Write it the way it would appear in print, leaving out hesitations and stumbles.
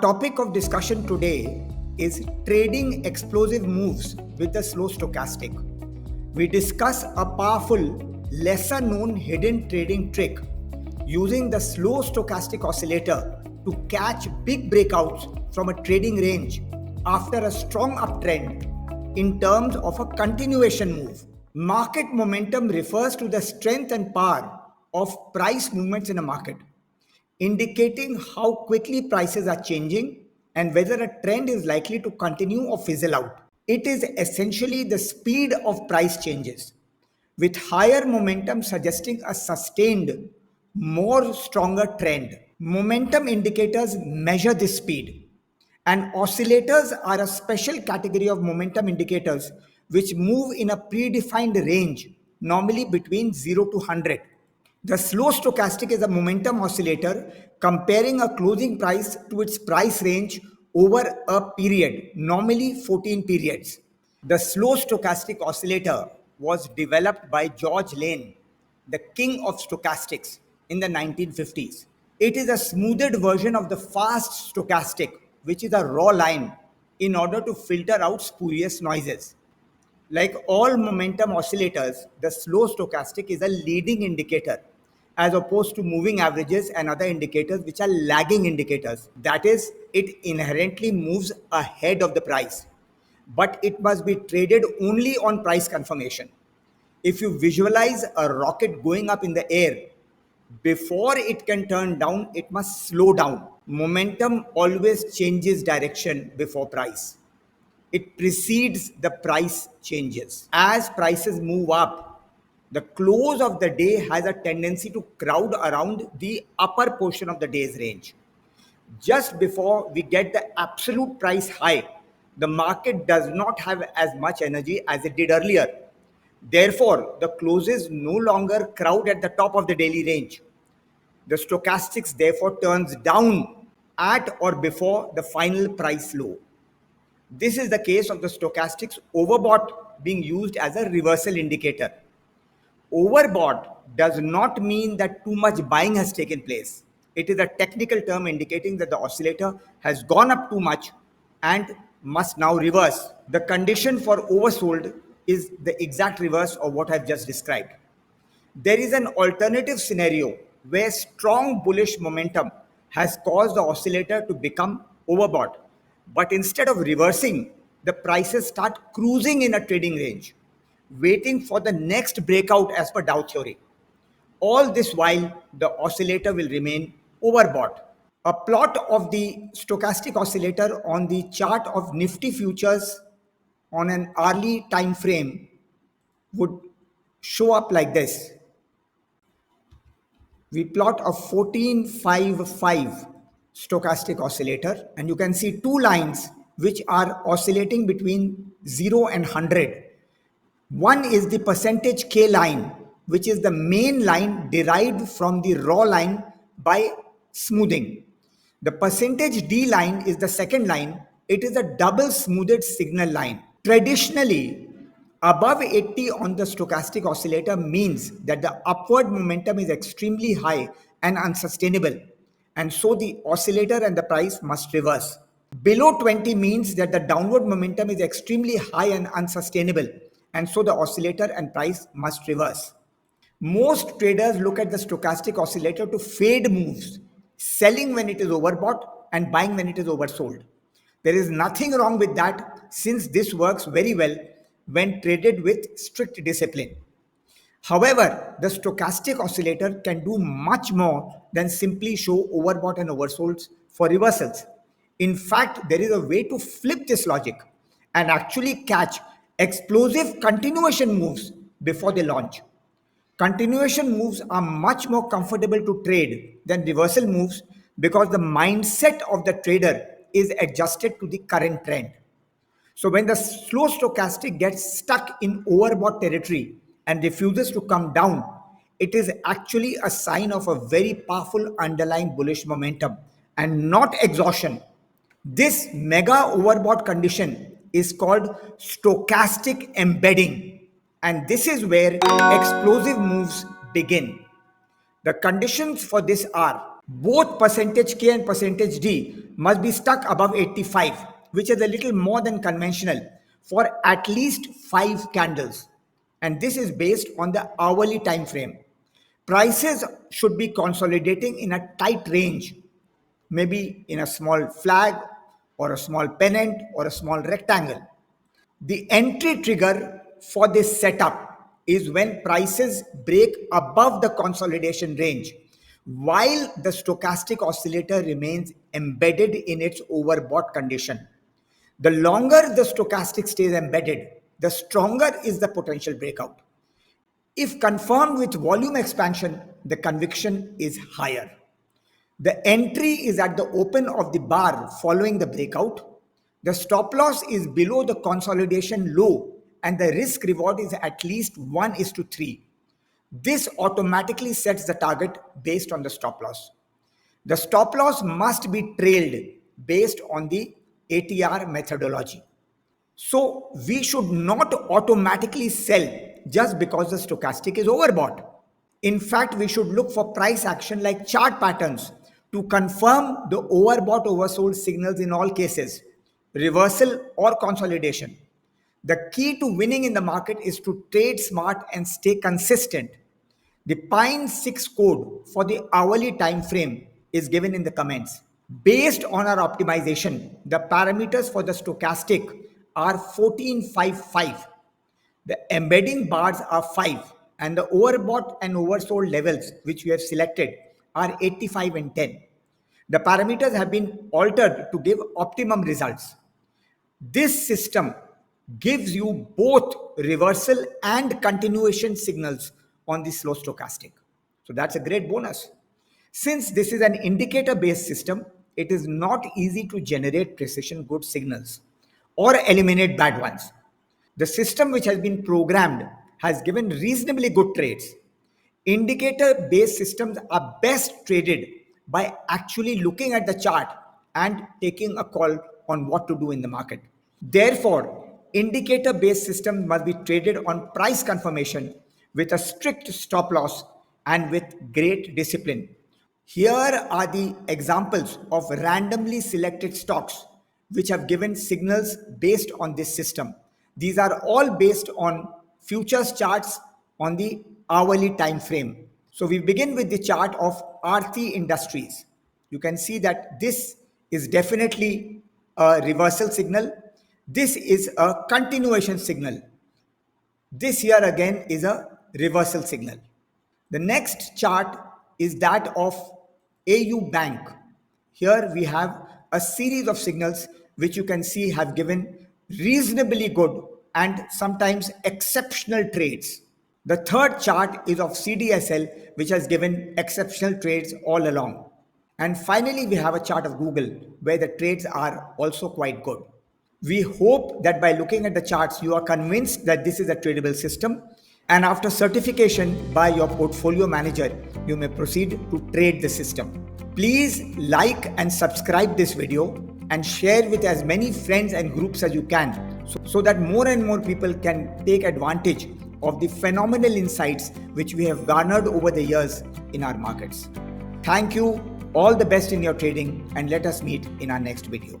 Topic of discussion today is trading explosive moves with the slow stochastic. We discuss a powerful, lesser known hidden trading trick using the slow stochastic oscillator to catch big breakouts from a trading range after a strong uptrend in terms of a continuation move. Market momentum refers to the strength and power of price movements in a market, indicating how quickly prices are changing and whether a trend is likely to continue or fizzle out. It is essentially the speed of price changes, with higher momentum suggesting a sustained, more stronger trend. Momentum indicators measure this speed, and oscillators are a special category of momentum indicators which move in a predefined range, normally between 0 to 100. The slow stochastic is a momentum oscillator comparing a closing price to its price range over a period, normally 14 periods. The slow stochastic oscillator was developed by George Lane, the king of stochastics, in the 1950s. It is a smoothed version of the fast stochastic, which is a raw line in order to filter out spurious noises. Like all momentum oscillators, the slow stochastic is a leading indicator as opposed to moving averages and other indicators which are lagging indicators. That is, it inherently moves ahead of the price, but it must be traded only on price confirmation. If you visualize a rocket going up in the air, before it can turn down, it must slow down. Momentum always changes direction before price. It precedes the price changes. As prices move up, the close of the day has a tendency to crowd around the upper portion of the day's range. Just before we get the absolute price high, the market does not have as much energy as it did earlier. Therefore, the closes no longer crowd at the top of the daily range. The stochastics therefore turns down at or before the final price low. This is the case of the stochastics overbought being used as a reversal indicator. Overbought does not mean that too much buying has taken place. It is a technical term indicating that the oscillator has gone up too much and must now reverse. The condition for oversold is the exact reverse of what I've just described. There is an alternative scenario where strong bullish momentum has caused the oscillator to become overbought. But instead of reversing, the prices start cruising in a trading range, waiting for the next breakout as per Dow theory. All this while, the oscillator will remain overbought. A plot of the stochastic oscillator on the chart of Nifty futures on an hourly time frame would show up like this. We plot a 1455 stochastic oscillator, and you can see two lines which are oscillating between 0 and 100. One is the percentage K line, which is the main line derived from the raw line by smoothing. The percentage D line is the second line. It is a double smoothed signal line. Traditionally, above 80 on the stochastic oscillator means that the upward momentum is extremely high and unsustainable, and so the oscillator and the price must reverse. Below 20 means that the downward momentum is extremely high and unsustainable, and so the oscillator and price must reverse. Most traders look at the stochastic oscillator to fade moves, selling when it is overbought and buying when it is oversold. There is nothing wrong with that, since this works very well when traded with strict discipline. However, the stochastic oscillator can do much more than simply show overbought and oversolds for reversals. In fact, there is a way to flip this logic and actually catch explosive continuation moves before they launch. Continuation moves are much more comfortable to trade than reversal moves because the mindset of the trader is adjusted to the current trend. So when the slow stochastic gets stuck in overbought territory and refuses to come down, it is actually a sign of a very powerful underlying bullish momentum and not exhaustion. This mega overbought condition is called stochastic embedding, and this is where explosive moves begin. The conditions for this are Both percentage K and percentage D must be stuck above 85, which is a little more than conventional, for at least 5 candles. And this is based on the hourly time frame. Prices should be consolidating in a tight range, maybe in a small flag or a small pennant or a small rectangle. The entry trigger for this setup is when prices break above the consolidation range while the stochastic oscillator remains embedded in its overbought condition. The longer the stochastic stays embedded, the stronger is the potential breakout. If confirmed with volume expansion, the conviction is higher. The entry is at the open of the bar following the breakout. The stop loss is below the consolidation low and the risk reward is at least 1:3. This automatically sets the target based on the stop loss. The stop loss must be trailed based on the ATR methodology. So we should not automatically sell just because the stochastic is overbought. In fact, we should look for price action like chart patterns to confirm the overbought oversold signals in all cases, reversal or consolidation. The key to winning in the market is to trade smart and stay consistent. The Pine 6 code for the hourly time frame is given in the comments. Based on our optimization, the parameters for the stochastic are 1455. The embedding bars are 5 and the overbought and oversold levels which we have selected are 85 and 10. The parameters have been altered to give optimum results. This system gives you both reversal and continuation signals on the slow stochastic. So that's a great bonus. Since this is an indicator based system, it is not easy to generate precision good signals or eliminate bad ones. The system which has been programmed has given reasonably good trades. Indicator based systems are best traded by actually looking at the chart and taking a call on what to do in the market. Therefore, indicator based systems must be traded on price confirmation with a strict stop loss and with great discipline. Here are the examples of randomly selected stocks which have given signals based on this system. These are all based on futures charts on the hourly time frame. So we begin with the chart of Aarti Industries. You can see that this is definitely a reversal signal. This is a continuation signal. This here again is a reversal signal. The next chart is that of AU Bank. Here we have a series of signals which you can see have given reasonably good and sometimes exceptional trades. The third chart is of CDSL, which has given exceptional trades all along. And finally, we have a chart of Google where the trades are also quite good. We hope that by looking at the charts, you are convinced that this is a tradable system. And after certification by your portfolio manager, you may proceed to trade the system. Please like and subscribe this video and share with as many friends and groups as you can so that more and more people can take advantage of the phenomenal insights which we have garnered over the years in our markets. Thank you. All the best in your trading and let us meet in our next video.